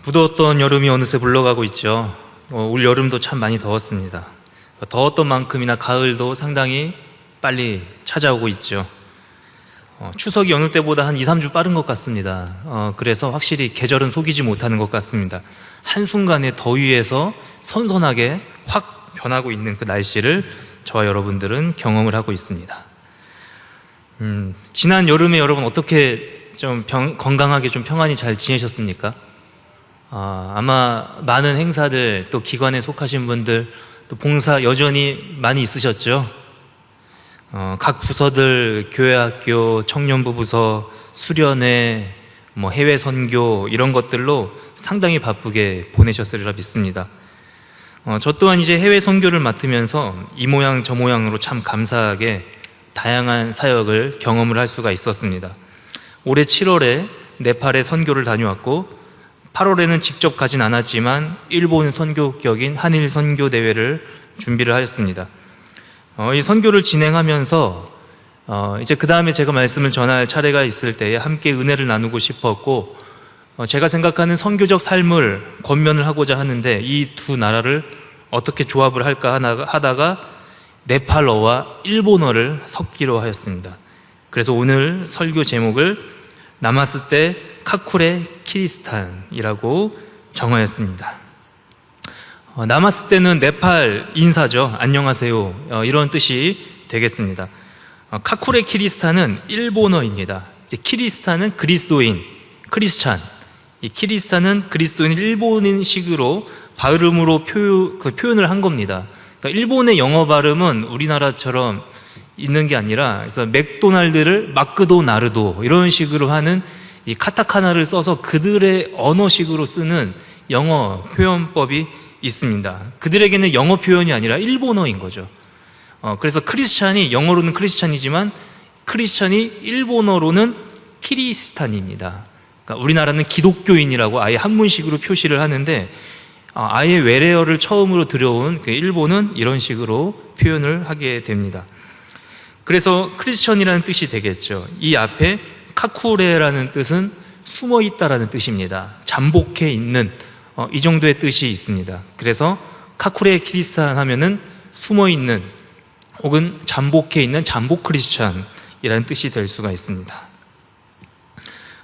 무더웠던 여름이 어느새 물러가고 있죠. 올 여름도 참 많이 더웠습니다. 더웠던 만큼이나 가을도 상당히 빨리 찾아오고 있죠. 추석이 어느 때보다 한 2, 3주 빠른 것 같습니다. 그래서 확실히 계절은 속이지 못하는 것 같습니다. 한순간에 더위에서 선선하게 확 변하고 있는 그 날씨를 저와 여러분들은 경험을 하고 있습니다. 지난 여름에 여러분 어떻게 좀 건강하게 좀 평안히 잘 지내셨습니까? 아마 많은 행사들, 또 기관에 속하신 분들, 또 봉사 여전히 많이 있으셨죠? 각 부서들, 교회학교, 청년부 부서, 수련회, 해외 선교 이런 것들로 상당히 바쁘게 보내셨으리라 믿습니다. 저 또한 이제 해외 선교를 맡으면서 이 모양 저 모양으로 참 감사하게 다양한 사역을 경험을 할 수가 있었습니다. 올해 7월에 네팔에 선교를 다녀왔고 8월에는 직접 가진 않았지만 일본 선교격인 한일 선교 대회를 준비를 하였습니다. 이 선교를 진행하면서 이제 그 다음에 제가 말씀을 전할 차례가 있을 때에 함께 은혜를 나누고 싶었고, 제가 생각하는 선교적 삶을 권면을 하고자 하는데 이 두 나라를 어떻게 조합을 할까 하다가 네팔어와 일본어를 섞기로 하였습니다. 그래서 오늘 설교 제목을 나마스테 카쿠레 키리스탄이라고 정하였습니다. 나마스테는 네팔 인사죠. 안녕하세요, 이런 뜻이 되겠습니다. 카쿠레 키리스탄은 일본어입니다. 이제 키리스탄은 그리스도인, 크리스찬. 이 키리스탄은 그리스도인 일본인식으로 발음으로 표현을 한 겁니다. 그러니까 일본의 영어 발음은 우리나라처럼 있는 게 아니라, 그래서 맥도날드를 마크도나르도 이런 식으로 하는 이 카타카나를 써서 그들의 언어식으로 쓰는 영어 표현법이 있습니다. 그들에게는 영어 표현이 아니라 일본어인 거죠. 그래서 크리스찬이 영어로는 크리스찬이지만 크리스찬이 일본어로는 키리스탄입니다. 그러니까 우리나라는 기독교인이라고 아예 한문식으로 표시를 하는데, 아예 외래어를 처음으로 들여온 그 일본은 이런 식으로 표현을 하게 됩니다. 그래서 크리스천이라는 뜻이 되겠죠. 이 앞에 카쿠레라는 뜻은 숨어 있다라는 뜻입니다. 잠복해 있는, 이 정도의 뜻이 있습니다. 그래서 카쿠레 키리스탄 하면은 숨어 있는 혹은 잠복해 있는 잠복 크리스찬이라는 뜻이 될 수가 있습니다.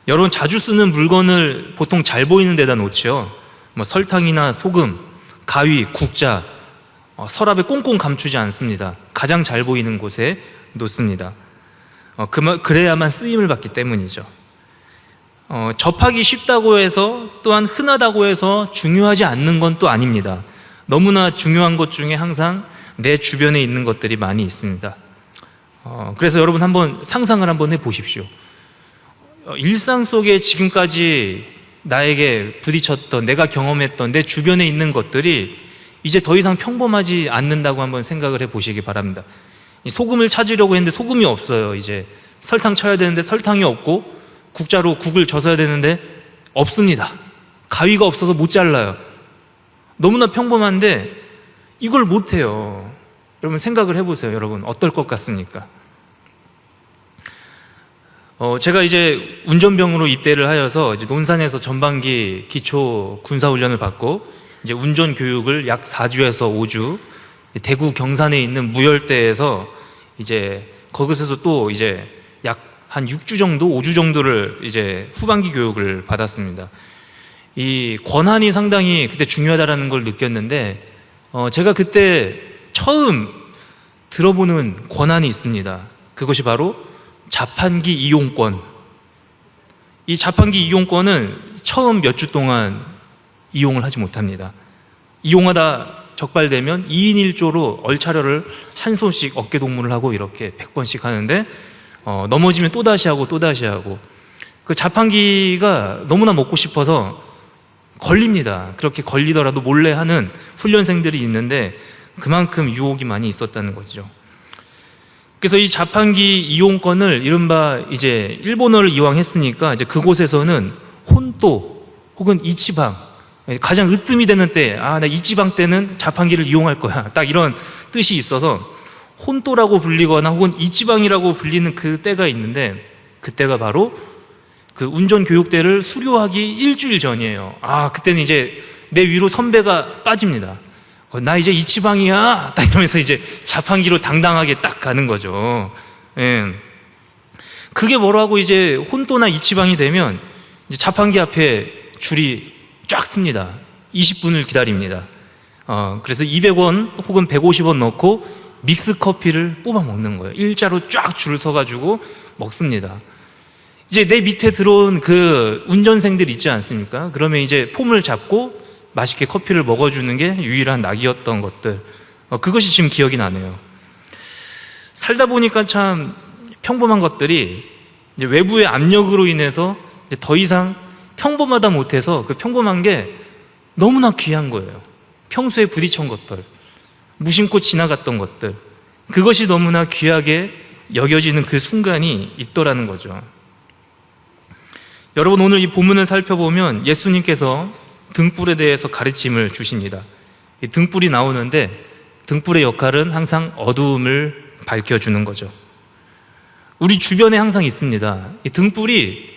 여러분 자주 쓰는 물건을 보통 잘 보이는 데다 놓죠. 설탕이나 소금, 가위, 국자, 서랍에 꽁꽁 감추지 않습니다. 가장 잘 보이는 곳에 놓습니다. 그래야만 쓰임을 받기 때문이죠. 접하기 쉽다고 해서, 또한 흔하다고 해서 중요하지 않는 건 또 아닙니다. 너무나 중요한 것 중에 항상 내 주변에 있는 것들이 많이 있습니다. 그래서 여러분 한번 상상을 한번 해보십시오. 일상 속에 지금까지 나에게 부딪혔던, 내가 경험했던 내 주변에 있는 것들이 이제 더 이상 평범하지 않는다고 한번 생각을 해보시기 바랍니다. 소금을 찾으려고 했는데 소금이 없어요. 이제 설탕 쳐야 되는데 설탕이 없고, 국자로 국을 젓어야 되는데 없습니다. 가위가 없어서 못 잘라요. 너무나 평범한데 이걸 못해요. 여러분 생각을 해보세요. 여러분 어떨 것 같습니까? 제가 이제 운전병으로 입대를 하여서 이제 논산에서 전반기 기초 군사훈련을 받고, 이제 운전 교육을 약 4주에서 5주 대구 경산에 있는 무열대에서 이제 거기서 또 이제 약 한 6주 정도, 5주 정도를 이제 후반기 교육을 받았습니다. 이 권한이 상당히 그때 중요하다라는 걸 느꼈는데, 제가 그때 처음 들어보는 권한이 있습니다. 그것이 바로 자판기 이용권. 이 자판기 이용권은 처음 몇 주 동안 이용을 하지 못합니다. 이용하다 적발되면 2인 1조로 얼차려를 한 손씩 어깨 동무를 하고 이렇게 100번씩 하는데, 넘어지면 또다시 하고 또다시 하고, 그 자판기가 너무나 먹고 싶어서 걸립니다. 그렇게 걸리더라도 몰래 하는 훈련생들이 있는데 그만큼 유혹이 많이 있었다는 거죠. 그래서 이 자판기 이용권을 이른바 이제 일본어를 이왕했으니까 이제 그곳에서는 혼또 혹은 이치방, 가장 으뜸이 되는 때, 나 이치방 때는 자판기를 이용할 거야, 딱 이런 뜻이 있어서 혼또라고 불리거나 혹은 이치방이라고 불리는 그 때가 있는데, 그때가 바로 그 운전교육대를 수료하기 일주일 전이에요. 그때는 이제 내 위로 선배가 빠집니다. 나 이제 이치방이야 딱 이러면서 이제 자판기로 당당하게 딱 가는 거죠. 예. 그게 뭐라고 이제 혼또나 이치방이 되면 이제 자판기 앞에 줄이 쫙 씁니다. 20분을 기다립니다. 그래서 200원 혹은 150원 넣고 믹스 커피를 뽑아 먹는 거예요. 일자로 쫙 줄 서가지고 먹습니다. 이제 내 밑에 들어온 그 운전생들 있지 않습니까? 그러면 이제 폼을 잡고 맛있게 커피를 먹어주는 게 유일한 낙이었던 것들. 그것이 지금 기억이 나네요. 살다 보니까 참 평범한 것들이 이제 외부의 압력으로 인해서 이제 더 이상 평범하다 못해서 그 평범한 게 너무나 귀한 거예요. 평소에 부딪힌 것들, 무심코 지나갔던 것들, 그것이 너무나 귀하게 여겨지는 그 순간이 있더라는 거죠. 여러분, 오늘 이 본문을 살펴보면 예수님께서 등불에 대해서 가르침을 주십니다. 이 등불이 나오는데 등불의 역할은 항상 어두움을 밝혀주는 거죠. 우리 주변에 항상 있습니다. 이 등불이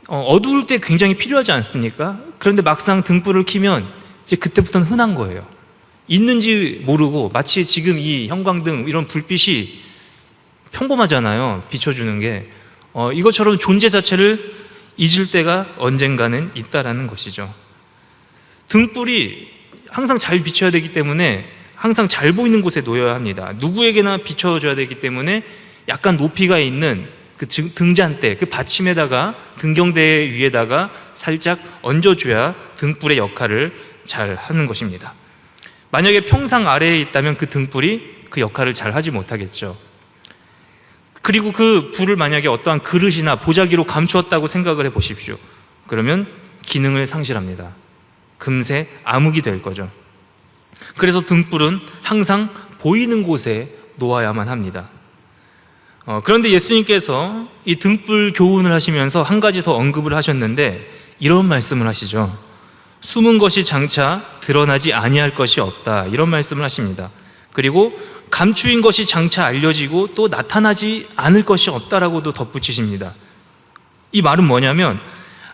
어두울 때 굉장히 필요하지 않습니까? 그런데 막상 등불을 켜면 이제 그때부터는 흔한 거예요. 있는지 모르고 마치 지금 이 형광등 이런 불빛이 평범하잖아요. 비춰주는 게 이것처럼 존재 자체를 잊을 때가 언젠가는 있다라는 것이죠. 등불이 항상 잘 비춰야 되기 때문에 항상 잘 보이는 곳에 놓여야 합니다. 누구에게나 비춰줘야 되기 때문에 약간 높이가 있는 그 등잔대, 그 받침에다가 등경대 위에다가 살짝 얹어줘야 등불의 역할을 잘 하는 것입니다. 만약에 평상 아래에 있다면 그 등불이 그 역할을 잘 하지 못하겠죠. 그리고 그 불을 만약에 어떠한 그릇이나 보자기로 감추었다고 생각을 해 보십시오. 그러면 기능을 상실합니다. 금세 암흑이 될 거죠. 그래서 등불은 항상 보이는 곳에 놓아야만 합니다. 그런데 예수님께서 이 등불 교훈을 하시면서 한 가지 더 언급을 하셨는데 이런 말씀을 하시죠. 숨은 것이 장차 드러나지 아니할 것이 없다, 이런 말씀을 하십니다. 그리고 감추인 것이 장차 알려지고 또 나타나지 않을 것이 없다라고도 덧붙이십니다. 이 말은 뭐냐면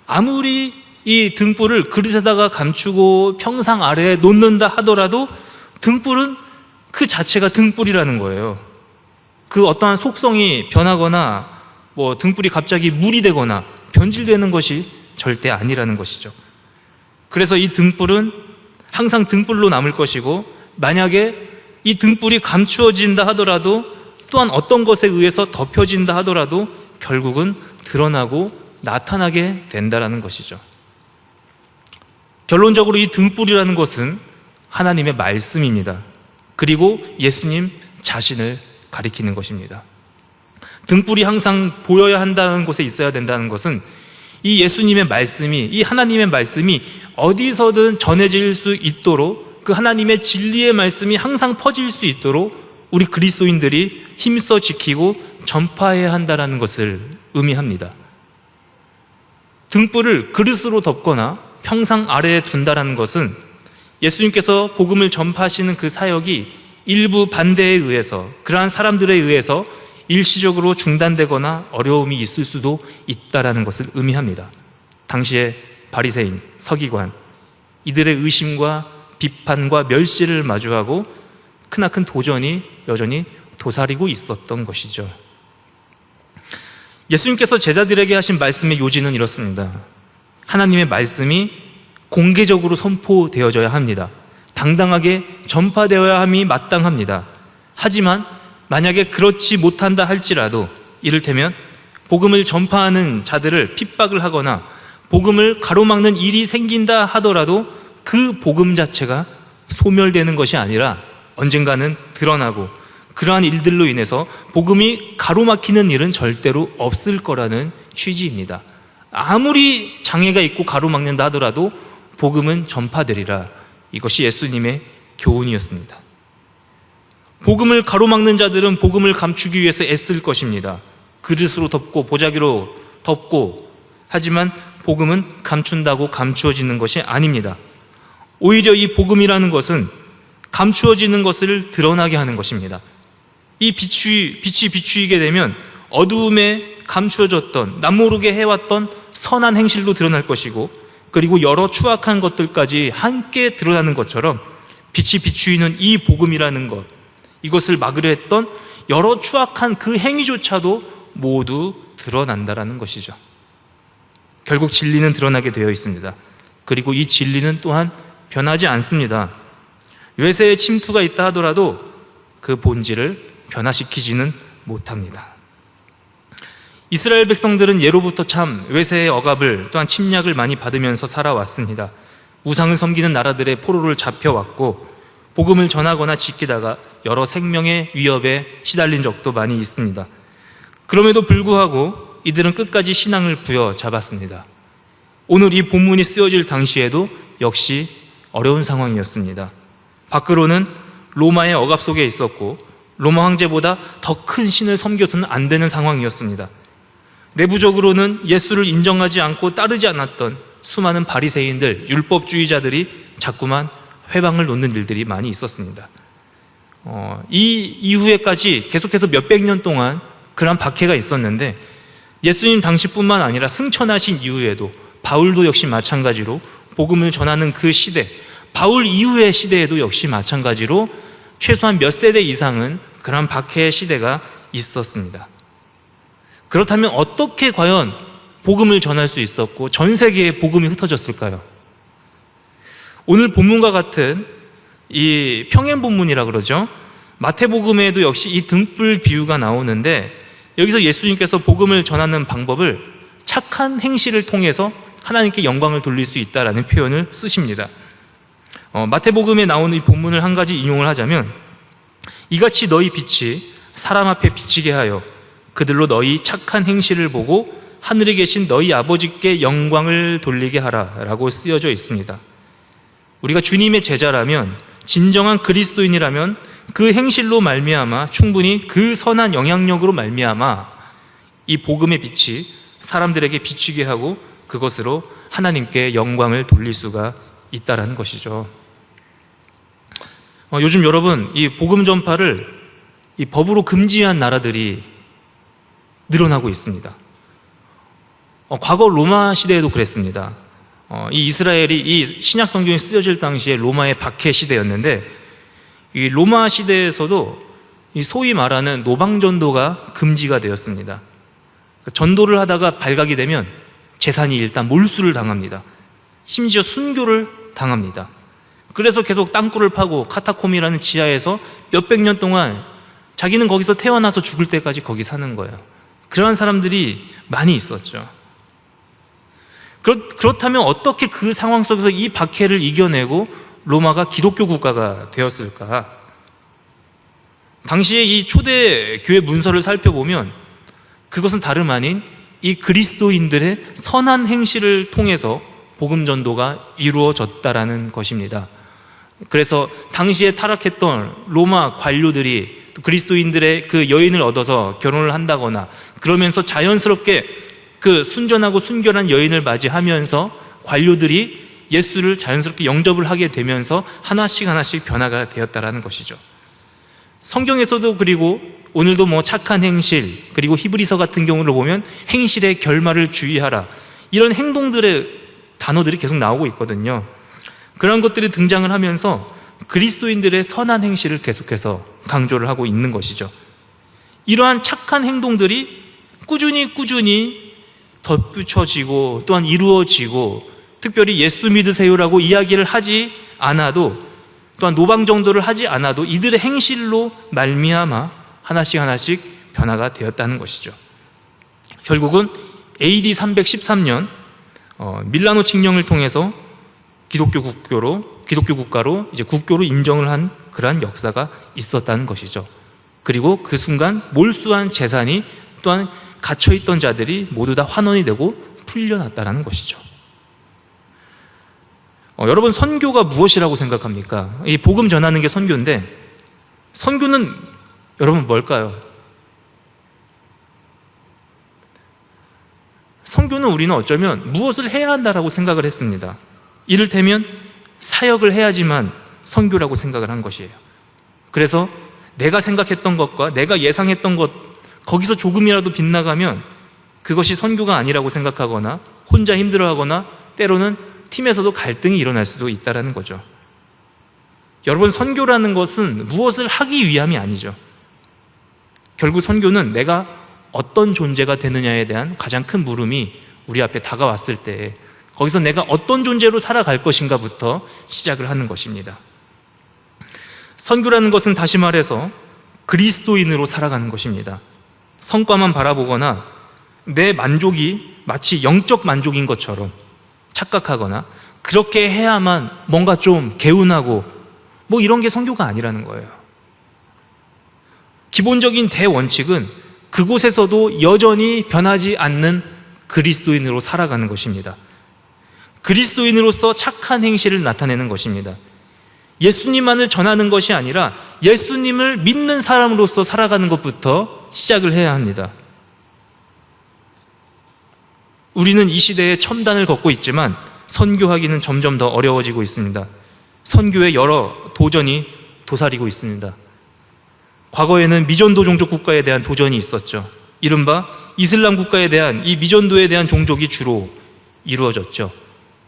아무리 이 등불을 그릇에다가 감추고 평상 아래에 놓는다 하더라도 등불은 그 자체가 등불이라는 거예요. 그 어떠한 속성이 변하거나 뭐 등불이 갑자기 물이 되거나 변질되는 것이 절대 아니라는 것이죠. 그래서 이 등불은 항상 등불로 남을 것이고, 만약에 이 등불이 감추어진다 하더라도 또한 어떤 것에 의해서 덮여진다 하더라도 결국은 드러나고 나타나게 된다라는 것이죠. 결론적으로 이 등불이라는 것은 하나님의 말씀입니다. 그리고 예수님 자신을 가리키는 것입니다. 등불이 항상 보여야 한다는 곳에 있어야 된다는 것은 이 예수님의 말씀이, 이 하나님의 말씀이 어디서든 전해질 수 있도록, 그 하나님의 진리의 말씀이 항상 퍼질 수 있도록 우리 그리스도인들이 힘써 지키고 전파해야 한다는 것을 의미합니다. 등불을 그릇으로 덮거나 평상 아래에 둔다는 것은 예수님께서 복음을 전파하시는 그 사역이 일부 반대에 의해서, 그러한 사람들에 의해서 일시적으로 중단되거나 어려움이 있을 수도 있다는 것을 의미합니다. 당시에 바리새인, 서기관, 이들의 의심과 비판과 멸시를 마주하고 크나큰 도전이 여전히 도사리고 있었던 것이죠. 예수님께서 제자들에게 하신 말씀의 요지는 이렇습니다. 하나님의 말씀이 공개적으로 선포되어져야 합니다. 당당하게 전파되어야 함이 마땅합니다. 하지만 만약에 그렇지 못한다 할지라도, 이를테면 복음을 전파하는 자들을 핍박을 하거나 복음을 가로막는 일이 생긴다 하더라도 그 복음 자체가 소멸되는 것이 아니라 언젠가는 드러나고, 그러한 일들로 인해서 복음이 가로막히는 일은 절대로 없을 거라는 취지입니다. 아무리 장애가 있고 가로막는다 하더라도 복음은 전파되리라. 이것이 예수님의 교훈이었습니다. 복음을 가로막는 자들은 복음을 감추기 위해서 애쓸 것입니다. 그릇으로 덮고 보자기로 덮고, 하지만 복음은 감춘다고 감추어지는 것이 아닙니다. 오히려 이 복음이라는 것은 감추어지는 것을 드러나게 하는 것입니다. 이 빛이 비추이게 되면 어두움에 감추어졌던, 남모르게 해왔던 선한 행실로 드러날 것이고, 그리고 여러 추악한 것들까지 함께 드러나는 것처럼 빛이 비추이는 이 복음이라는 것, 이것을 막으려 했던 여러 추악한 그 행위조차도 모두 드러난다라는 것이죠. 결국 진리는 드러나게 되어 있습니다. 그리고 이 진리는 또한 변하지 않습니다. 외세의 침투가 있다 하더라도 그 본질을 변화시키지는 못합니다. 이스라엘 백성들은 예로부터 참 외세의 억압을 또한 침략을 많이 받으면서 살아왔습니다. 우상을 섬기는 나라들의 포로를 잡혀왔고, 복음을 전하거나 지키다가 여러 생명의 위협에 시달린 적도 많이 있습니다. 그럼에도 불구하고 이들은 끝까지 신앙을 부여잡았습니다. 오늘 이 본문이 쓰여질 당시에도 역시 어려운 상황이었습니다. 밖으로는 로마의 억압 속에 있었고, 로마 황제보다 더 큰 신을 섬겨서는 안 되는 상황이었습니다. 내부적으로는 예수를 인정하지 않고 따르지 않았던 수많은 바리새인들, 율법주의자들이 자꾸만 회방을 놓는 일들이 많이 있었습니다. 이 이후에까지 계속해서 몇백 년 동안 그런 박해가 있었는데, 예수님 당시뿐만 아니라 승천하신 이후에도, 바울도 역시 마찬가지로 복음을 전하는 그 시대, 바울 이후의 시대에도 역시 마찬가지로 최소한 몇 세대 이상은 그런 박해의 시대가 있었습니다. 그렇다면 어떻게 과연 복음을 전할 수 있었고 전 세계에 복음이 흩어졌을까요? 오늘 본문과 같은 이 평행 본문이라 그러죠. 마태복음에도 역시 이 등불 비유가 나오는데, 여기서 예수님께서 복음을 전하는 방법을 착한 행실을 통해서 하나님께 영광을 돌릴 수 있다라는 표현을 쓰십니다. 마태복음에 나오는 이 본문을 한 가지 인용을 하자면, 이같이 너희 빛이 사람 앞에 비치게 하여 그들로 너희 착한 행실을 보고 하늘에 계신 너희 아버지께 영광을 돌리게 하라 라고 쓰여져 있습니다. 우리가 주님의 제자라면, 진정한 그리스도인이라면 그 행실로 말미암아 충분히 그 선한 영향력으로 말미암아 이 복음의 빛이 사람들에게 비추게 하고 그것으로 하나님께 영광을 돌릴 수가 있다라는 것이죠. 요즘 여러분, 이 복음 전파를 이 법으로 금지한 나라들이 늘어나고 있습니다. 과거 로마 시대에도 그랬습니다. 이 이스라엘이 이 신약 성경이 쓰여질 당시에 로마의 박해 시대였는데, 이 로마 시대에서도 이 소위 말하는 노방전도가 금지가 되었습니다. 전도를 하다가 발각이 되면 재산이 일단 몰수를 당합니다. 심지어 순교를 당합니다. 그래서 계속 땅굴을 파고 카타콤이라는 지하에서 몇백 년 동안 자기는 거기서 태어나서 죽을 때까지 거기 사는 거예요. 그러한 사람들이 많이 있었죠. 그렇다면 어떻게 그 상황 속에서 이 박해를 이겨내고 로마가 기독교 국가가 되었을까? 당시에 이 초대 교회 문서를 살펴보면 그것은 다름 아닌 이 그리스도인들의 선한 행실을 통해서 복음 전도가 이루어졌다라는 것입니다. 그래서 당시에 타락했던 로마 관료들이 그리스도인들의 그 여인을 얻어서 결혼을 한다거나, 그러면서 자연스럽게 그 순전하고 순결한 여인을 맞이하면서 관료들이 예수를 자연스럽게 영접을 하게 되면서 하나씩 하나씩 변화가 되었다라는 것이죠. 성경에서도 그리고 오늘도 뭐 착한 행실, 그리고 히브리서 같은 경우를 보면 행실의 결말을 주의하라, 이런 행동들의 단어들이 계속 나오고 있거든요. 그런 것들이 등장을 하면서 그리스도인들의 선한 행실을 계속해서 강조를 하고 있는 것이죠. 이러한 착한 행동들이 꾸준히 덧붙여지고 또한 이루어지고, 특별히 예수 믿으세요라고 이야기를 하지 않아도, 또한 노방정도를 하지 않아도 이들의 행실로 말미암아 하나씩 변화가 되었다는 것이죠. 결국은 AD 313년 밀라노 칙령을 통해서 기독교 국가로 이제 국교로 인정을 한 그러한 역사가 있었다는 것이죠. 그리고 그 순간 몰수한 재산이, 또한 갇혀있던 자들이 모두 다 환원이 되고 풀려났다는 것이죠. 여러분, 선교가 무엇이라고 생각합니까? 이 복음 전하는 게 선교인데, 선교는 여러분 뭘까요? 선교는 우리는 어쩌면 무엇을 해야 한다라고 생각을 했습니다. 이를테면 사역을 해야지만 선교라고 생각을 한 것이에요. 그래서 내가 생각했던 것과 내가 예상했던 것, 거기서 조금이라도 빗나가면 그것이 선교가 아니라고 생각하거나, 혼자 힘들어하거나 때로는 팀에서도 갈등이 일어날 수도 있다는 거죠. 여러분, 선교라는 것은 무엇을 하기 위함이 아니죠. 결국 선교는 내가 어떤 존재가 되느냐에 대한 가장 큰 물음이 우리 앞에 다가왔을 때 거기서 내가 어떤 존재로 살아갈 것인가부터 시작을 하는 것입니다. 선교라는 것은 다시 말해서 그리스도인으로 살아가는 것입니다. 성과만 바라보거나 내 만족이 마치 영적 만족인 것처럼 착각하거나 그렇게 해야만 뭔가 좀 개운하고 뭐 이런 게 선교가 아니라는 거예요. 기본적인 대원칙은 그곳에서도 여전히 변하지 않는 그리스도인으로 살아가는 것입니다. 그리스도인으로서 착한 행실을 나타내는 것입니다. 예수님만을 전하는 것이 아니라 예수님을 믿는 사람으로서 살아가는 것부터 시작을 해야 합니다. 우리는 이 시대에 첨단을 걷고 있지만 선교하기는 점점 더 어려워지고 있습니다. 선교에 여러 도전이 도사리고 있습니다. 과거에는 미전도 종족 국가에 대한 도전이 있었죠. 이른바 이슬람 국가에 대한 이 미전도에 대한 종족이 주로 이루어졌죠.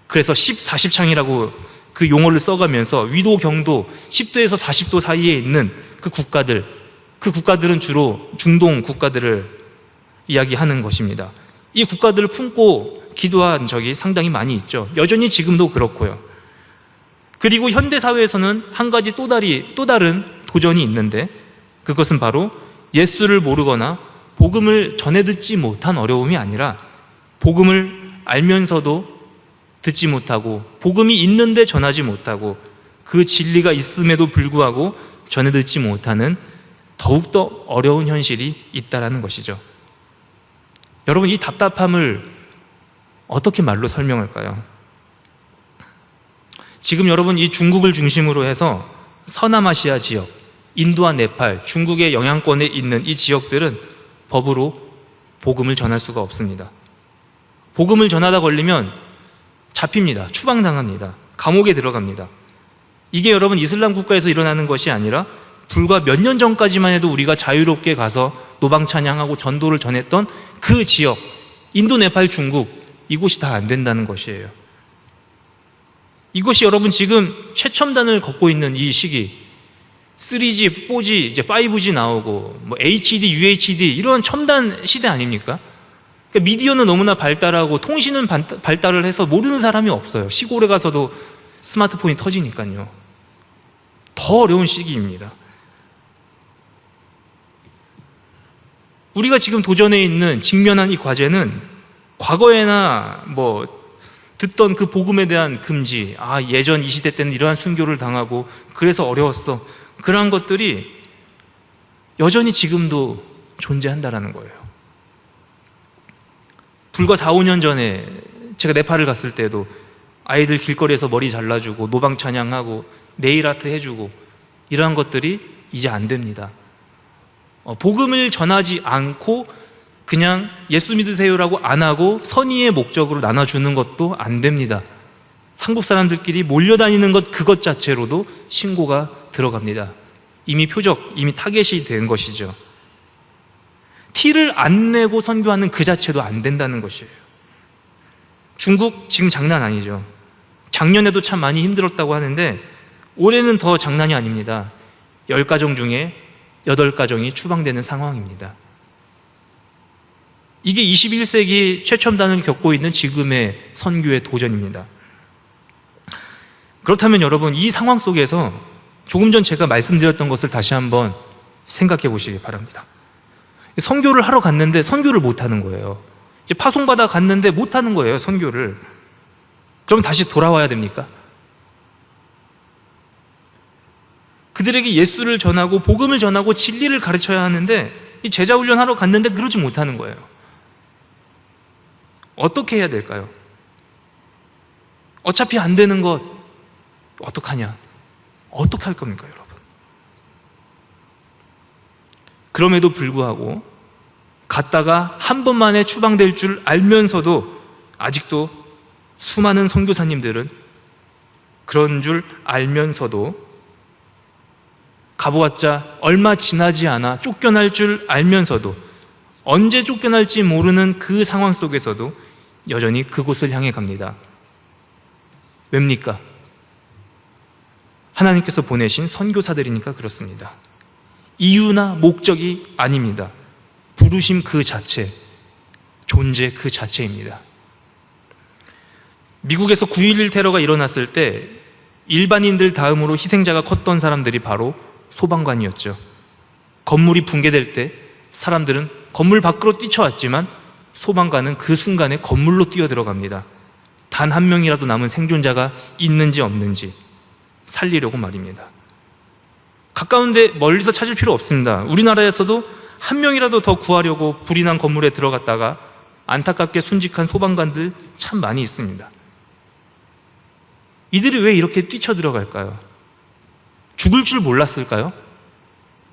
그래서 10-40창이라고 그 용어를 써가면서 위도 경도 10도에서 40도 사이에 있는 그 국가들은 주로 중동 국가들을 이야기하는 것입니다. 이 국가들을 품고 기도한 적이 상당히 많이 있죠. 여전히 지금도 그렇고요. 그리고 현대사회에서는 한 가지 또 다른 도전이 있는데 그것은 바로 예수를 모르거나 복음을 전해 듣지 못한 어려움이 아니라 복음을 알면서도 듣지 못하고 복음이 있는데 전하지 못하고 그 진리가 있음에도 불구하고 전해 듣지 못하는 더욱더 어려운 현실이 있다는 것이죠. 여러분, 이 답답함을 어떻게 말로 설명할까요? 지금 여러분, 이 중국을 중심으로 해서 서남아시아 지역, 인도와 네팔, 중국의 영향권에 있는 이 지역들은 법으로 복음을 전할 수가 없습니다. 복음을 전하다 걸리면 잡힙니다. 추방당합니다. 감옥에 들어갑니다. 이게 여러분 이슬람 국가에서 일어나는 것이 아니라 불과 몇 년 전까지만 해도 우리가 자유롭게 가서 노방 찬양하고 전도를 전했던 그 지역, 인도, 네팔, 중국, 이곳이 다 안 된다는 것이에요. 이것이 여러분 지금 최첨단을 걷고 있는 이 시기, 3G, 4G, 이제 5G 나오고 뭐 HD, UHD 이런 첨단 시대 아닙니까? 그러니까 미디어는 너무나 발달하고 통신은 발달을 해서 모르는 사람이 없어요. 시골에 가서도 스마트폰이 터지니까요. 더 어려운 시기입니다. 우리가 지금 도전해 있는 직면한 이 과제는 과거에나 뭐 듣던 그 복음에 대한 금지, 예전 이 시대 때는 이러한 순교를 당하고 그래서 어려웠어, 그러한 것들이 여전히 지금도 존재한다는 거예요. 불과 4-5년 전에 제가 네팔을 갔을 때도 아이들 길거리에서 머리 잘라주고 노방 찬양하고 네일아트 해주고 이러한 것들이 이제 안 됩니다. 복음을 전하지 않고 그냥 예수 믿으세요라고 안 하고 선의의 목적으로 나눠주는 것도 안 됩니다. 한국 사람들끼리 몰려다니는 것 그것 자체로도 신고가 들어갑니다. 이미 이미 타겟이 된 것이죠. 티를 안 내고 선교하는 그 자체도 안 된다는 것이에요. 중국 지금 장난 아니죠. 작년에도 참 많이 힘들었다고 하는데 올해는 더 장난이 아닙니다. 10가정 중에 8가정이 추방되는 상황입니다. 이게 21세기 최첨단을 겪고 있는 지금의 선교의 도전입니다. 그렇다면 여러분, 이 상황 속에서 조금 전 제가 말씀드렸던 것을 다시 한번 생각해 보시기 바랍니다. 선교를 하러 갔는데 선교를 못하는 거예요. 이제 파송받아 갔는데 못하는 거예요, 선교를. 그럼 다시 돌아와야 됩니까? 그들에게 예수를 전하고 복음을 전하고 진리를 가르쳐야 하는데 이 제자훈련하러 갔는데 그러지 못하는 거예요. 어떻게 해야 될까요? 어차피 안 되는 것 어떡하냐? 어떻게 할 겁니까, 여러분? 그럼에도 불구하고 갔다가 한 번만에 추방될 줄 알면서도 아직도 수많은 선교사님들은 그런 줄 알면서도 가보았자 얼마 지나지 않아 쫓겨날 줄 알면서도 언제 쫓겨날지 모르는 그 상황 속에서도 여전히 그곳을 향해 갑니다. 왜입니까? 하나님께서 보내신 선교사들이니까 그렇습니다. 이유나 목적이 아닙니다. 부르심 그 자체, 존재 그 자체입니다. 미국에서 9.11 테러가 일어났을 때 일반인들 다음으로 희생자가 컸던 사람들이 바로 소방관이었죠. 건물이 붕괴될 때 사람들은 건물 밖으로 뛰쳐왔지만 소방관은 그 순간에 건물로 뛰어들어갑니다. 단 한 명이라도 남은 생존자가 있는지 없는지 살리려고 말입니다. 가까운데 멀리서 찾을 필요 없습니다. 우리나라에서도 한 명이라도 더 구하려고 불이 난 건물에 들어갔다가 안타깝게 순직한 소방관들 참 많이 있습니다. 이들이 왜 이렇게 뛰쳐들어갈까요? 죽을 줄 몰랐을까요?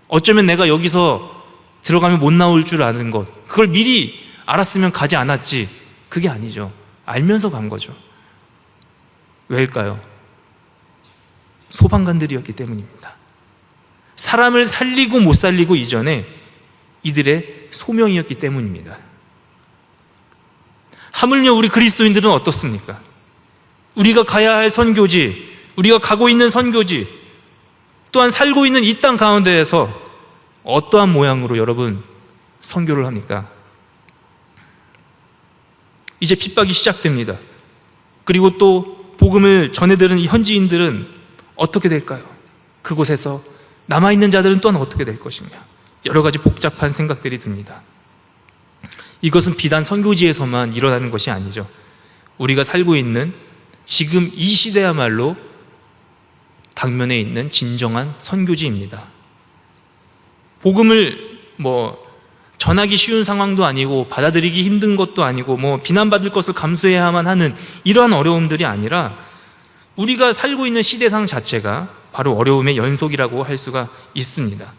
어쩌면 내가 여기서 들어가면 못 나올 줄 아는 것, 그걸 미리 알았으면 가지 않았지. 그게 아니죠. 알면서 간 거죠. 왜일까요? 소방관들이었기 때문입니다. 사람을 살리고 못 살리고 이전에 이들의 소명이었기 때문입니다. 하물며 우리 그리스도인들은 어떻습니까? 우리가 가야 할 선교지, 우리가 가고 있는 선교지, 또한 살고 있는 이 땅 가운데에서 어떠한 모양으로 여러분 선교를 합니까? 이제 핍박이 시작됩니다. 그리고 또 복음을 전해들은 이 현지인들은 어떻게 될까요? 그곳에서 남아있는 자들은 또한 어떻게 될 것이냐, 여러 가지 복잡한 생각들이 듭니다. 이것은 비단 선교지에서만 일어나는 것이 아니죠. 우리가 살고 있는 지금 이 시대야말로 당면에 있는 진정한 선교지입니다. 복음을 전하기 쉬운 상황도 아니고 받아들이기 힘든 것도 아니고 비난받을 것을 감수해야만 하는 이러한 어려움들이 아니라 우리가 살고 있는 시대상 자체가 바로 어려움의 연속이라고 할 수가 있습니다.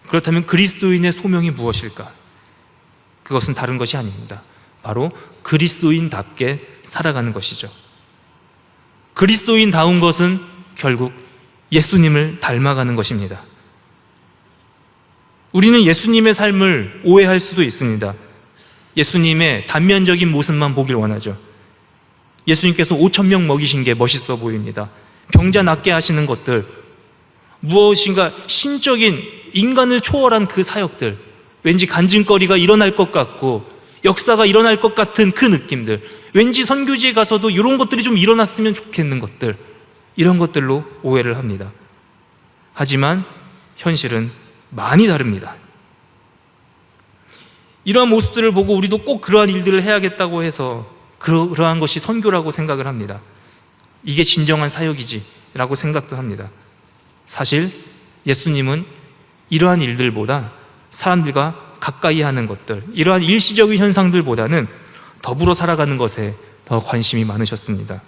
그렇다면 그리스도인의 소명이 무엇일까? 그것은 다른 것이 아닙니다. 바로 그리스도인답게 살아가는 것이죠. 그리스도인다운 것은 결국 예수님을 닮아가는 것입니다. 우리는 예수님의 삶을 오해할 수도 있습니다. 예수님의 단면적인 모습만 보길 원하죠. 예수님께서 5,000명 먹이신 게 멋있어 보입니다. 병자 낫게 하시는 것들, 무엇인가 신적인 인간을 초월한 그 사역들, 왠지 간증거리가 일어날 것 같고 역사가 일어날 것 같은 그 느낌들, 왠지 선교지에 가서도 이런 것들이 좀 일어났으면 좋겠는 것들, 이런 것들로 오해를 합니다. 하지만 현실은 많이 다릅니다. 이러한 모습들을 보고 우리도 꼭 그러한 일들을 해야겠다고 해서 그러한 것이 선교라고 생각을 합니다. 이게 진정한 사역이지 라고 생각도 합니다. 사실 예수님은 이러한 일들보다 사람들과 가까이 하는 것들, 이러한 일시적인 현상들보다는 더불어 살아가는 것에 더 관심이 많으셨습니다.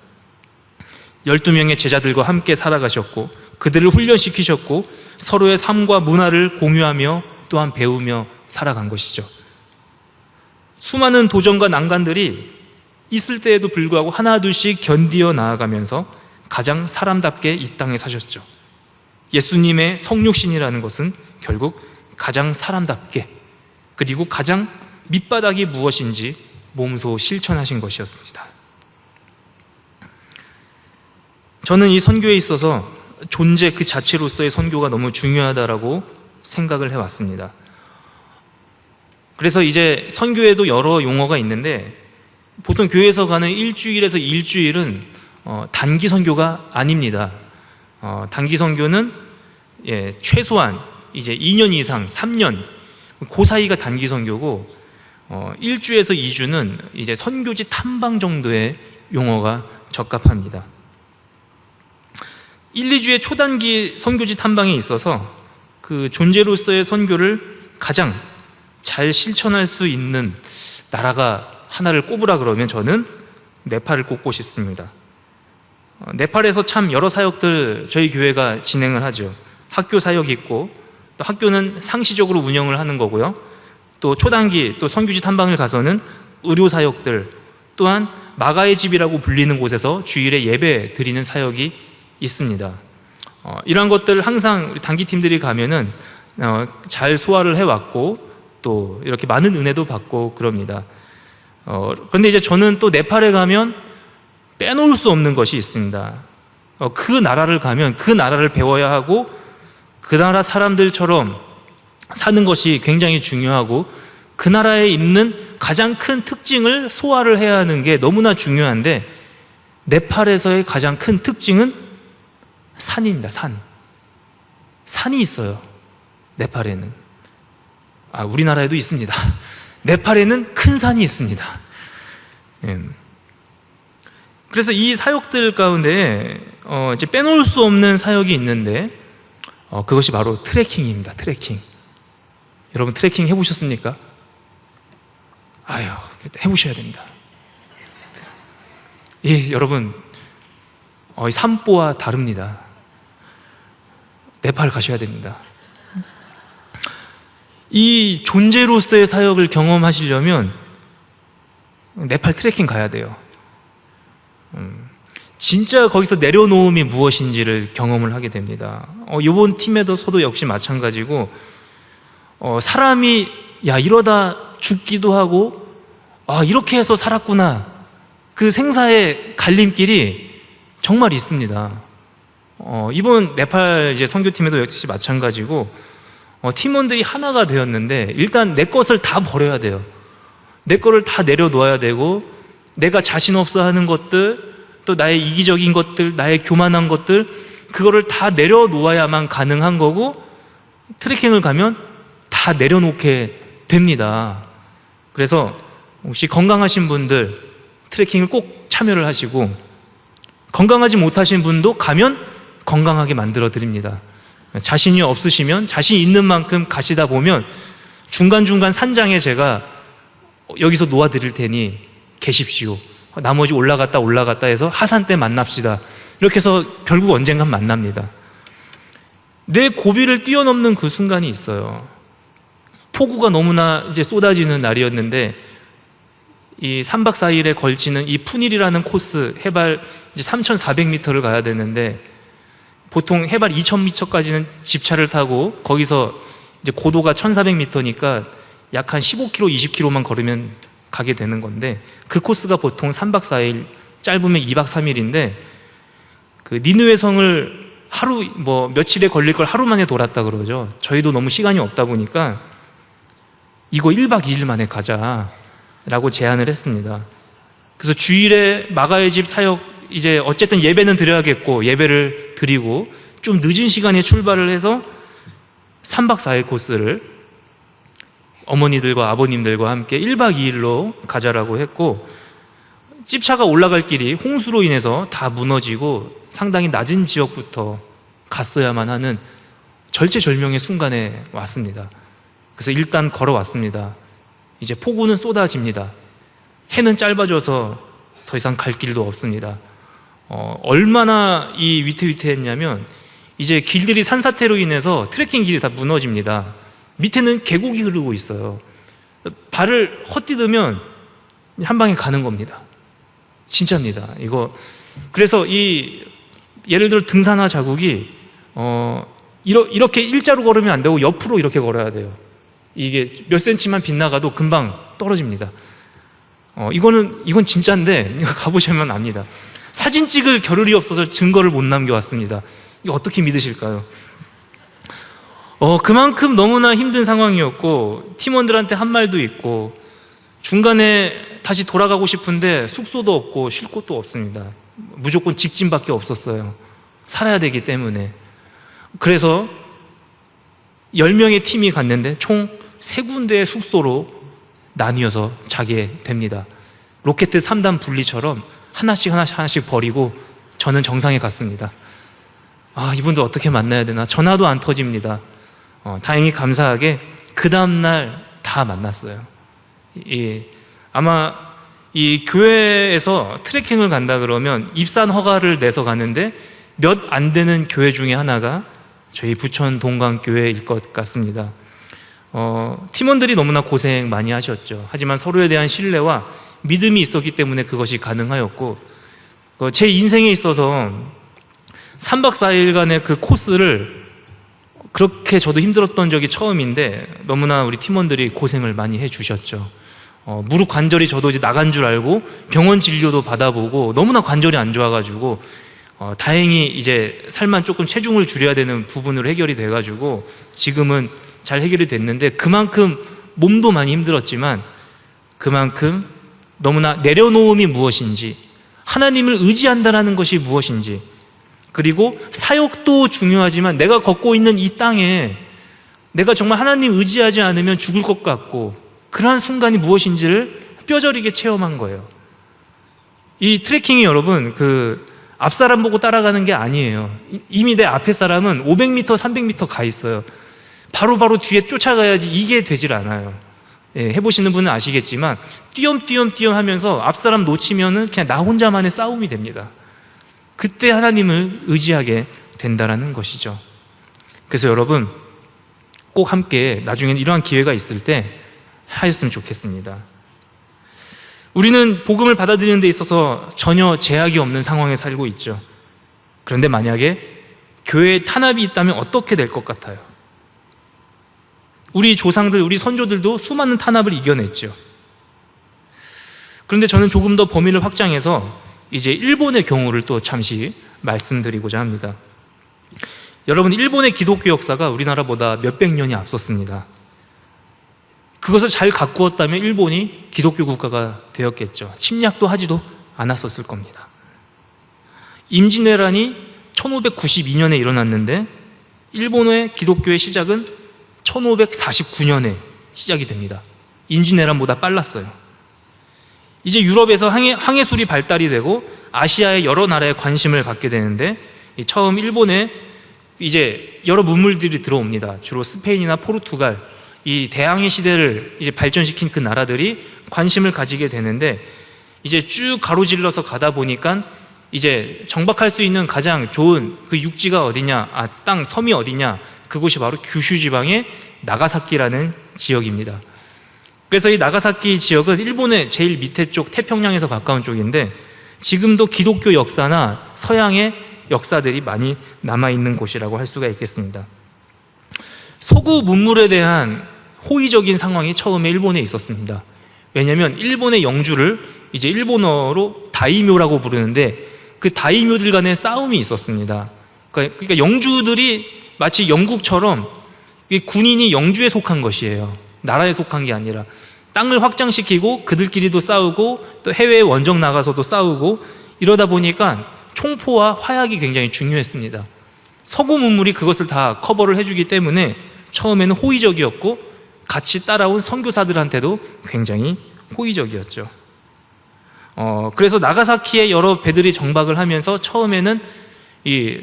12명의 제자들과 함께 살아가셨고 그들을 훈련시키셨고 서로의 삶과 문화를 공유하며 또한 배우며 살아간 것이죠. 수많은 도전과 난관들이 있을 때에도 불구하고 하나둘씩 견디어 나아가면서 가장 사람답게 이 땅에 사셨죠. 예수님의 성육신이라는 것은 결국 가장 사람답게, 그리고 가장 밑바닥이 무엇인지 몸소 실천하신 것이었습니다. 저는 이 선교에 있어서 존재 그 자체로서의 선교가 너무 중요하다라고 생각을 해왔습니다. 그래서 이제 선교에도 여러 용어가 있는데 보통 교회에서 가는 일주일에서 일주일은 단기 선교가 아닙니다. 단기 선교는 최소한 이제 2년 이상, 3년, 그 사이가 단기 선교고 1주에서 2주는 이제 선교지 탐방 정도의 용어가 적합합니다. 1, 2주의 초단기 선교지 탐방에 있어서 그 존재로서의 선교를 가장 잘 실천할 수 있는 나라가 하나를 꼽으라 그러면 저는 네팔을 꼽고 싶습니다. 네팔에서 참 여러 사역들 저희 교회가 진행을 하죠. 학교 사역이 있고, 또 학교는 상시적으로 운영을 하는 거고요. 또 초단기 또 선교지 탐방을 가서는 의료 사역들, 또한 마가의 집이라고 불리는 곳에서 주일에 예배 드리는 사역이 있습니다. 이러한 것들 항상 우리 단기팀들이 가면은 잘 소화를 해왔고 또 이렇게 많은 은혜도 받고 그럽니다. 그런데 이제 저는 또 네팔에 가면 빼놓을 수 없는 것이 있습니다. 그 나라를 가면 그 나라를 배워야 하고 그 나라 사람들처럼 사는 것이 굉장히 중요하고 그 나라에 있는 가장 큰 특징을 소화를 해야 하는 게 너무나 중요한데, 네팔에서의 가장 큰 특징은 산입니다. 산이 있어요. 네팔에는. 우리나라에도 있습니다. 네팔에는 큰 산이 있습니다. 그래서 이 사역들 가운데 이제 빼놓을 수 없는 사역이 있는데, 그것이 바로 트레킹입니다. 트레킹. 여러분 트레킹 해보셨습니까? 해보셔야 됩니다. 여러분 산보와 다릅니다. 네팔 가셔야 됩니다. 이 존재로서의 사역을 경험하시려면 네팔 트레킹 가야 돼요. 진짜 거기서 내려놓음이 무엇인지를 경험을 하게 됩니다. 이번 팀에서도 역시 마찬가지고, 사람이 이러다 죽기도 하고 이렇게 해서 살았구나, 그 생사의 갈림길이 정말 있습니다. 이번 네팔 이제 선교팀에도 역시 마찬가지고, 팀원들이 하나가 되었는데 일단 내 것을 다 버려야 돼요. 내 거를 다 내려놓아야 되고, 내가 자신 없어 하는 것들, 또 나의 이기적인 것들, 나의 교만한 것들, 그거를 다 내려놓아야만 가능한 거고, 트레킹을 가면 다 내려놓게 됩니다. 그래서 혹시 건강하신 분들 트레킹을 꼭 참여를 하시고, 건강하지 못하신 분도 가면 건강하게 만들어 드립니다. 자신이 없으시면 자신 있는 만큼 가시다 보면 중간중간 산장에 제가 여기서 놓아 드릴 테니 계십시오, 나머지 올라갔다 해서 하산 때 만납시다, 이렇게 해서 결국 언젠간 만납니다. 내 고비를 뛰어넘는 그 순간이 있어요. 폭우가 너무나 이제 쏟아지는 날이었는데, 이 3박 4일에 걸치는 이 푸닐이라는 코스, 해발 이제 3,400m를 가야 되는데, 보통 해발 2,000m까지는 집차를 타고 거기서 이제 고도가 1,400m니까 약 한 15km, 20km만 걸으면 가게 되는 건데, 그 코스가 보통 3박 4일, 짧으면 2박 3일인데 그 니느웨 성을 며칠에 걸릴 걸 하루 만에 돌았다 그러죠. 저희도 너무 시간이 없다 보니까 이거 1박 2일 만에 가자라고 제안을 했습니다. 그래서 주일에 마가의 집 사역, 이제 어쨌든 예배는 드려야겠고 예배를 드리고 좀 늦은 시간에 출발을 해서 3박 4일 코스를 어머니들과 아버님들과 함께 1박 2일로 가자라고 했고, 찝차가 올라갈 길이 홍수로 인해서 다 무너지고 상당히 낮은 지역부터 갔어야만 하는 절체절명의 순간에 왔습니다. 그래서 일단 걸어왔습니다. 이제 폭우는 쏟아집니다. 해는 짧아져서 더 이상 갈 길도 없습니다. 얼마나 이 위태위태했냐면, 이제 길들이 산사태로 인해서 트레킹 길이 다 무너집니다. 밑에는 계곡이 흐르고 있어요. 발을 헛디디면 한 방에 가는 겁니다. 진짜입니다. 이거 그래서 예를 들어 등산화 자국이 이렇게 일자로 걸으면 안 되고 옆으로 이렇게 걸어야 돼요. 이게 몇 센치만 빗나가도 금방 떨어집니다. 이건 진짜인데 이거 가보시면 압니다. 사진 찍을 겨를이 없어서 증거를 못 남겨왔습니다. 이거 어떻게 믿으실까요? 그만큼 너무나 힘든 상황이었고, 팀원들한테 한 말도 있고, 중간에 다시 돌아가고 싶은데 숙소도 없고 쉴 곳도 없습니다. 무조건 직진밖에 없었어요. 살아야 되기 때문에. 그래서 10명의 팀이 갔는데 총 3군데의 숙소로 나뉘어서 자게 됩니다. 로켓 3단 분리처럼 하나씩 버리고 저는 정상에 갔습니다. 이분들 어떻게 만나야 되나, 전화도 안 터집니다. 다행히 감사하게 그 다음날 다 만났어요. 아마 이 교회에서 트레킹을 간다 그러면 입산 허가를 내서 가는데 몇 안 되는 교회 중에 하나가 저희 부천 동강교회일 것 같습니다. 팀원들이 너무나 고생 많이 하셨죠. 하지만 서로에 대한 신뢰와 믿음이 있었기 때문에 그것이 가능하였고, 제 인생에 있어서 3박 4일간의 그 코스를 그렇게 저도 힘들었던 적이 처음인데 너무나 우리 팀원들이 고생을 많이 해주셨죠. 무릎 관절이 저도 이제 나간 줄 알고 병원 진료도 받아보고 너무나 관절이 안 좋아가지고 다행히 이제 살만 조금 체중을 줄여야 되는 부분으로 해결이 돼가지고 지금은 잘 해결이 됐는데, 그만큼 몸도 많이 힘들었지만 그만큼 너무나 내려놓음이 무엇인지, 하나님을 의지한다라는 것이 무엇인지, 그리고 사역도 중요하지만 내가 걷고 있는 이 땅에 내가 정말 하나님 의지하지 않으면 죽을 것 같고 그러한 순간이 무엇인지를 뼈저리게 체험한 거예요. 이 트레킹이 여러분 앞사람 보고 따라가는 게 아니에요. 이미 내 앞에 사람은 500m, 300m 가 있어요. 바로 뒤에 쫓아가야지 이게 되질 않아요. 예, 해보시는 분은 아시겠지만 띄엄띄엄 하면서 앞사람 놓치면은 그냥 나 혼자만의 싸움이 됩니다. 그때 하나님을 의지하게 된다라는 것이죠. 그래서 여러분 꼭 함께 나중에는 이러한 기회가 있을 때 하였으면 좋겠습니다. 우리는 복음을 받아들이는 데 있어서 전혀 제약이 없는 상황에 살고 있죠. 그런데 만약에 교회에 탄압이 있다면 어떻게 될 것 같아요? 우리 조상들, 우리 선조들도 수많은 탄압을 이겨냈죠. 그런데 저는 조금 더 범위를 확장해서 이제 일본의 경우를 또 잠시 말씀드리고자 합니다. 여러분, 일본의 기독교 역사가 우리나라보다 몇백 년이 앞섰습니다. 그것을 잘 가꾸었다면 일본이 기독교 국가가 되었겠죠. 침략도 하지도 않았었을 겁니다. 임진왜란이 1592년에 일어났는데 일본의 기독교의 시작은 1549년에 시작이 됩니다. 임진왜란보다 빨랐어요. 이제 유럽에서 항해술이 발달이 되고 아시아의 여러 나라에 관심을 갖게 되는데 처음 일본에 이제 여러 문물들이 들어옵니다. 주로 스페인이나 포르투갈, 이 대항해 시대를 이제 발전시킨 그 나라들이 관심을 가지게 되는데, 이제 쭉 가로질러서 가다 보니까 이제 정박할 수 있는 가장 좋은 그 육지가 어디냐, 섬이 어디냐, 그곳이 바로 규슈 지방의 나가사키라는 지역입니다. 그래서 이 나가사키 지역은 일본의 제일 밑에 쪽 태평양에서 가까운 쪽인데 지금도 기독교 역사나 서양의 역사들이 많이 남아있는 곳이라고 할 수가 있겠습니다. 서구 문물에 대한 호의적인 상황이 처음에 일본에 있었습니다. 왜냐하면 일본의 영주를 이제 일본어로 다이묘라고 부르는데 그 다이묘들 간의 싸움이 있었습니다. 그러니까 영주들이 마치 영국처럼 군인이 영주에 속한 것이에요. 나라에 속한 게 아니라 땅을 확장시키고 그들끼리도 싸우고 또 해외에 원정 나가서도 싸우고 이러다 보니까 총포와 화약이 굉장히 중요했습니다. 서구 문물이 그것을 다 커버를 해주기 때문에 처음에는 호의적이었고 같이 따라온 선교사들한테도 굉장히 호의적이었죠. 그래서 나가사키에 여러 배들이 정박을 하면서 처음에는 이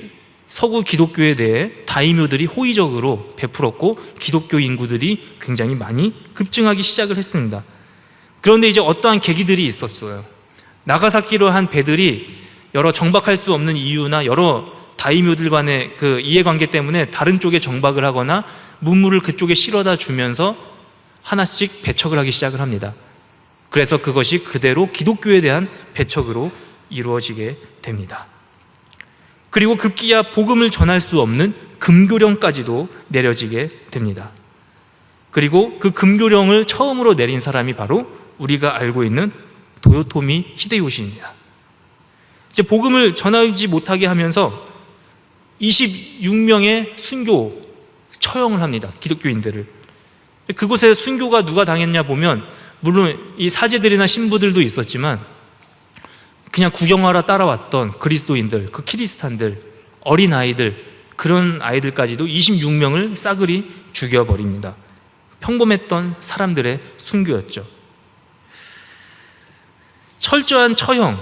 서구 기독교에 대해 다이묘들이 호의적으로 베풀었고 기독교 인구들이 굉장히 많이 급증하기 시작을 했습니다. 그런데 이제 어떠한 계기들이 있었어요. 나가사키로 한 배들이 여러 정박할 수 없는 이유나 여러 다이묘들 간의 그 이해관계 때문에 다른 쪽에 정박을 하거나 문물을 그쪽에 실어다 주면서 하나씩 배척을 하기 시작을 합니다. 그래서 그것이 그대로 기독교에 대한 배척으로 이루어지게 됩니다. 그리고 급기야 복음을 전할 수 없는 금교령까지도 내려지게 됩니다. 그리고 그 금교령을 처음으로 내린 사람이 바로 우리가 알고 있는 도요토미 히데요시입니다. 이제 복음을 전하지 못하게 하면서 26명의 순교 처형을 합니다. 기독교인들을. 그곳에 순교가 누가 당했냐 보면 물론 이 사제들이나 신부들도 있었지만 그냥 구경하러 따라왔던 그리스도인들, 그 키리스탄들, 어린아이들, 그런 아이들까지도 26명을 싸그리 죽여버립니다. 평범했던 사람들의 순교였죠. 철저한 처형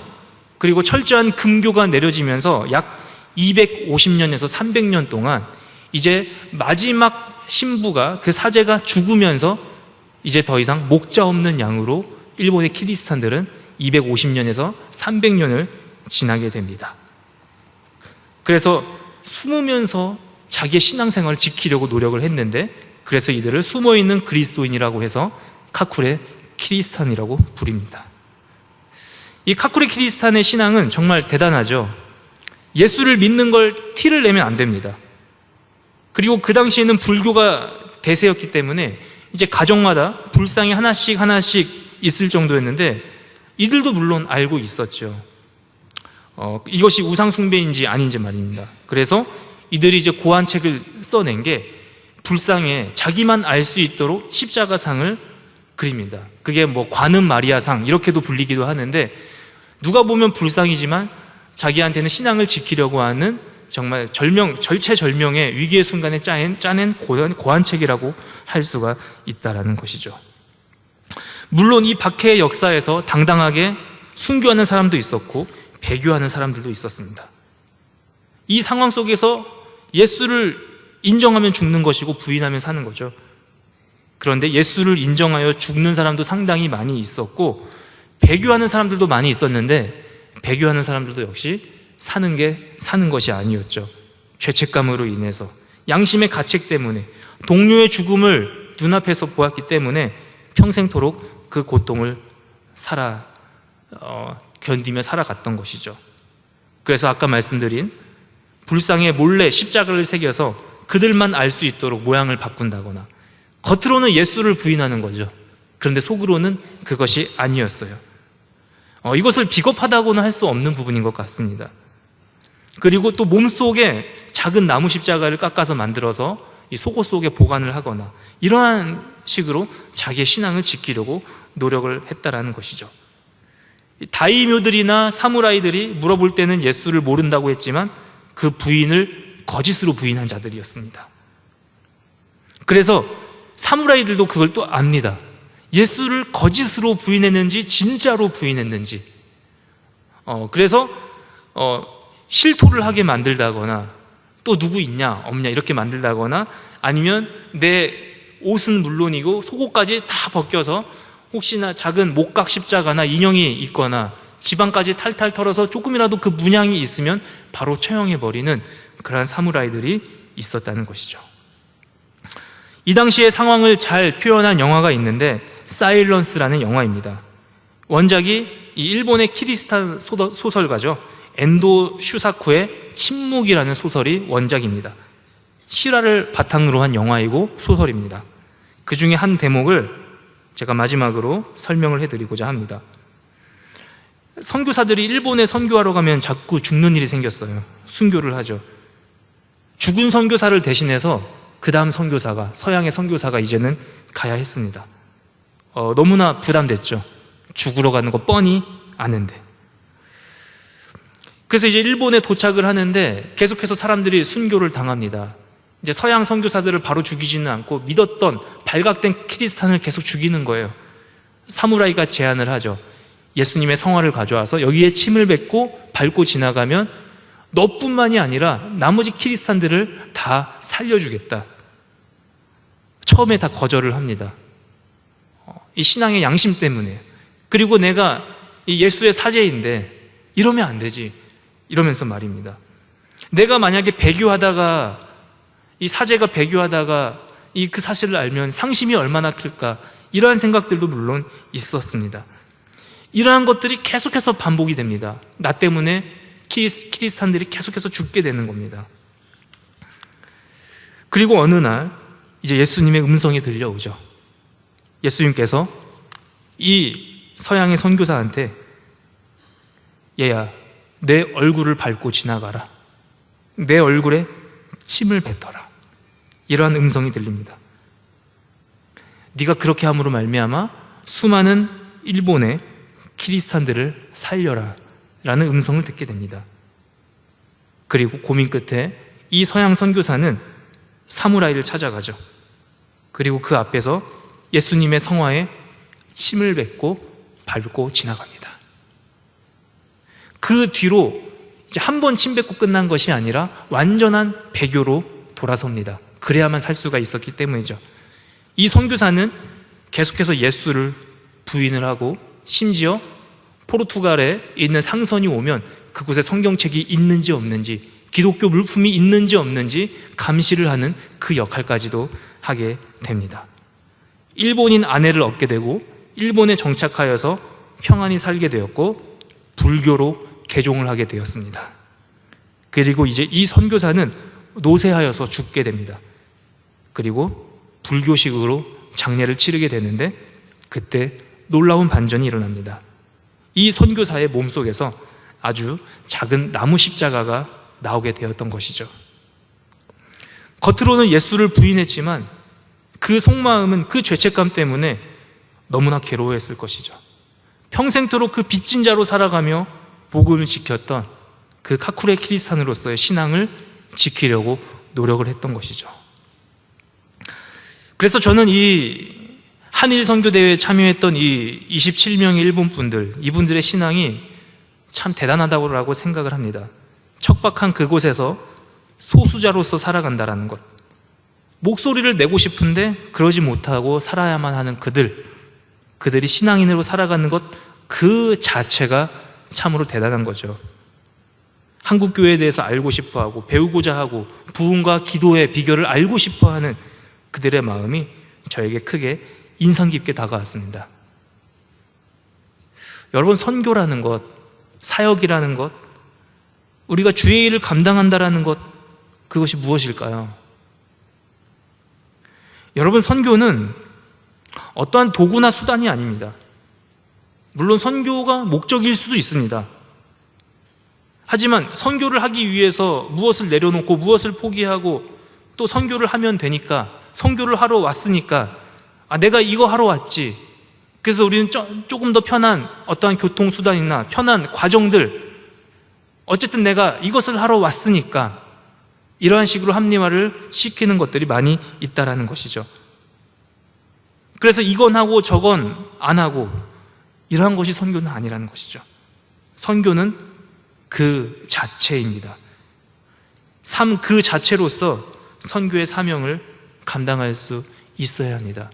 그리고 철저한 금교가 내려지면서 약 250년에서 300년 동안 이제 마지막 신부가, 그 사제가 죽으면서 이제 더 이상 목자 없는 양으로 일본의 키리스탄들은 250년에서 300년을 지나게 됩니다. 그래서 숨으면서 자기의 신앙생활을 지키려고 노력을 했는데 그래서 이들을 숨어있는 그리스도인이라고 해서 카쿠레 키리스탄이라고 부릅니다. 이 카쿠레 키리스탄의 신앙은 정말 대단하죠. 예수를 믿는 걸 티를 내면 안 됩니다. 그리고 그 당시에는 불교가 대세였기 때문에 이제 가정마다 불상이 하나씩 있을 정도였는데 이들도 물론 알고 있었죠. 이것이 우상 숭배인지 아닌지 말입니다. 그래서 이들이 이제 고안책을 써낸 게 불상에 자기만 알 수 있도록 십자가상을 그립니다. 그게 뭐 관음 마리아상 이렇게도 불리기도 하는데, 누가 보면 불상이지만 자기한테는 신앙을 지키려고 하는 정말 절체절명의 위기의 순간에 짜낸 고안책이라고 할 수가 있다라는 것이죠. 물론 이 박해의 역사에서 당당하게 순교하는 사람도 있었고 배교하는 사람들도 있었습니다. 이 상황 속에서 예수를 인정하면 죽는 것이고 부인하면 사는 거죠. 그런데 예수를 인정하여 죽는 사람도 상당히 많이 있었고 배교하는 사람들도 많이 있었는데, 배교하는 사람들도 역시 사는 것이 아니었죠. 죄책감으로 인해서, 양심의 가책 때문에, 동료의 죽음을 눈앞에서 보았기 때문에 평생토록 그 고통을 견디며 살아갔던 것이죠. 그래서 아까 말씀드린 불상에 몰래 십자가를 새겨서 그들만 알 수 있도록 모양을 바꾼다거나, 겉으로는 예수를 부인하는 거죠. 그런데 속으로는 그것이 아니었어요. 이것을 비겁하다고는 할 수 없는 부분인 것 같습니다. 그리고 또 몸속에 작은 나무 십자가를 깎아서 만들어서 이 속옷 속에 보관을 하거나, 이러한 식으로 자기의 신앙을 지키려고 노력을 했다라는 것이죠. 다이묘들이나 사무라이들이 물어볼 때는 예수를 모른다고 했지만 그 부인을 거짓으로 부인한 자들이었습니다. 그래서 사무라이들도 그걸 또 압니다. 예수를 거짓으로 부인했는지 진짜로 부인했는지. 그래서 실토를 하게 만들다거나, 또 누구 있냐 없냐 이렇게 만들다거나, 아니면 내 옷은 물론이고 속옷까지 다 벗겨서 혹시나 작은 목각 십자가나 인형이 있거나 지방까지 탈탈 털어서 조금이라도 그 문양이 있으면 바로 처형해버리는 그러한 사무라이들이 있었다는 것이죠. 이 당시의 상황을 잘 표현한 영화가 있는데 사일런스라는 영화입니다. 원작이 이 일본의 키리스탄 소설가죠. 엔도 슈사쿠의 침묵이라는 소설이 원작입니다. 실화를 바탕으로 한 영화이고 소설입니다. 그 중에 한 대목을 제가 마지막으로 설명을 해드리고자 합니다. 선교사들이 일본에 선교하러 가면 자꾸 죽는 일이 생겼어요. 순교를 하죠. 죽은 선교사를 대신해서 그 다음 선교사가, 서양의 선교사가 이제는 가야 했습니다. 너무나 부담됐죠. 죽으러 가는 거 뻔히 아는데. 그래서 이제 일본에 도착을 하는데 계속해서 사람들이 순교를 당합니다. 이제 서양 선교사들을 바로 죽이지는 않고 믿었던 발각된 키리스탄을 계속 죽이는 거예요. 사무라이가 제안을 하죠. 예수님의 성화를 가져와서 여기에 침을 밟고 지나가면 너뿐만이 아니라 나머지 키리스탄들을 다 살려주겠다. 처음에 다 거절을 합니다. 이 신앙의 양심 때문에. 그리고 내가 이 예수의 사제인데 이러면 안 되지, 이러면서 말입니다. 내가 만약에 배교하다가, 이 사제가 배교하다가 그 사실을 알면 상심이 얼마나 클까, 이러한 생각들도 물론 있었습니다. 이러한 것들이 계속해서 반복이 됩니다. 나 때문에 키리스탄들이 계속해서 죽게 되는 겁니다. 그리고 어느 날 이제 예수님의 음성이 들려오죠. 예수님께서 이 서양의 선교사한테 얘야, 내 얼굴을 밟고 지나가라. 내 얼굴에 침을 뱉어라. 이러한 음성이 들립니다. 네가 그렇게 함으로 말미암아 수많은 일본의 키리스탄들을 살려라 라는 음성을 듣게 됩니다. 그리고 고민 끝에 이 서양 선교사는 사무라이를 찾아가죠. 그리고 그 앞에서 예수님의 성화에 침을 밟고 지나갑니다. 그 뒤로 이제 한 번 침 뱉고 끝난 것이 아니라 완전한 배교로 돌아섭니다. 그래야만 살 수가 있었기 때문이죠. 이 선교사는 계속해서 예수를 부인을 하고, 심지어 포르투갈에 있는 상선이 오면 그곳에 성경책이 있는지 없는지, 기독교 물품이 있는지 없는지 감시를 하는 그 역할까지도 하게 됩니다. 일본인 아내를 얻게 되고 일본에 정착하여서 평안히 살게 되었고 불교로 개종을 하게 되었습니다. 그리고 이제 이 선교사는 노쇠하여서 죽게 됩니다. 그리고 불교식으로 장례를 치르게 되는데 그때 놀라운 반전이 일어납니다. 이 선교사의 몸속에서 아주 작은 나무 십자가가 나오게 되었던 것이죠. 겉으로는 예수를 부인했지만 그 속마음은 그 죄책감 때문에 너무나 괴로워했을 것이죠. 평생토록 그 빚진 자로 살아가며 복음을 지켰던 그 카쿠레 키리스탄으로서의 신앙을 지키려고 노력을 했던 것이죠. 그래서 저는 이 한일 선교대회에 참여했던 이 27명의 일본 분들, 이분들의 신앙이 참 대단하다고 생각을 합니다. 척박한 그곳에서 소수자로서 살아간다라는 것, 목소리를 내고 싶은데 그러지 못하고 살아야만 하는 그들이 신앙인으로 살아가는 것 그 자체가 참으로 대단한 거죠. 한국 교회에 대해서 알고 싶어하고 배우고자 하고 부흥과 기도의 비결을 알고 싶어하는 그들의 마음이 저에게 크게 인상 깊게 다가왔습니다. 여러분, 선교라는 것, 사역이라는 것, 우리가 주의 일을 감당한다라는 것, 그것이 무엇일까요? 여러분, 선교는 어떠한 도구나 수단이 아닙니다. 물론 선교가 목적일 수도 있습니다. 하지만 선교를 하기 위해서 무엇을 내려놓고 무엇을 포기하고 또 선교를 하면 되니까, 선교를 하러 왔으니까 내가 이거 하러 왔지, 그래서 우리는 조금 더 편한 어떠한 교통수단이나 편한 과정들, 어쨌든 내가 이것을 하러 왔으니까, 이러한 식으로 합리화를 시키는 것들이 많이 있다라는 것이죠. 그래서 이건 하고 저건 안 하고, 이러한 것이 선교는 아니라는 것이죠. 선교는 그 자체입니다. 삶 그 자체로서 선교의 사명을 감당할 수 있어야 합니다.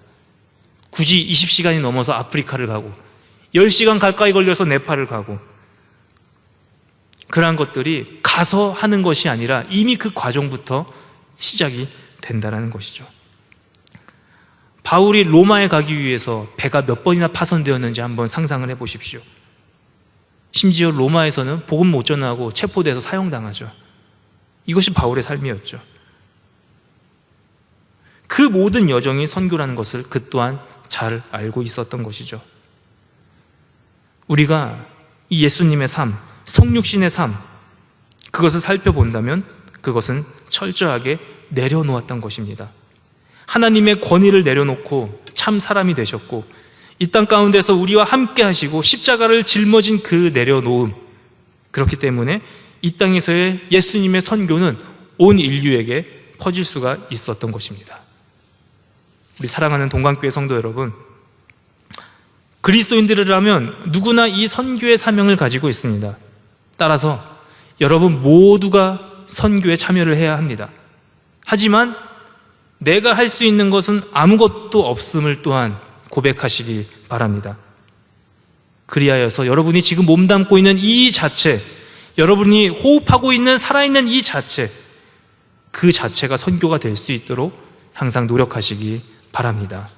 굳이 20시간이 넘어서 아프리카를 가고 10시간 가까이 걸려서 네팔을 가고, 그러한 것들이 가서 하는 것이 아니라 이미 그 과정부터 시작이 된다는 것이죠. 바울이 로마에 가기 위해서 배가 몇 번이나 파손되었는지 한번 상상을 해보십시오. 심지어 로마에서는 복음 못 전하고 체포돼서 사형당하죠. 이것이 바울의 삶이었죠. 그 모든 여정이 선교라는 것을 그 또한 잘 알고 있었던 것이죠. 우리가 이 예수님의 삶, 성육신의 삶, 그것을 살펴본다면 그것은 철저하게 내려놓았던 것입니다. 하나님의 권위를 내려놓고 참 사람이 되셨고, 이 땅 가운데서 우리와 함께 하시고 십자가를 짊어진 그 내려놓음, 그렇기 때문에 이 땅에서의 예수님의 선교는 온 인류에게 퍼질 수가 있었던 것입니다. 우리 사랑하는 동강교회 성도 여러분, 그리스도인들이라면 누구나 이 선교의 사명을 가지고 있습니다. 따라서 여러분 모두가 선교에 참여를 해야 합니다. 하지만 내가 할 수 있는 것은 아무것도 없음을 또한 고백하시기 바랍니다. 그리하여서 여러분이 지금 몸담고 있는 이 자체, 여러분이 호흡하고 있는 살아있는 이 자체, 그 자체가 선교가 될 수 있도록 항상 노력하시기 바랍니다.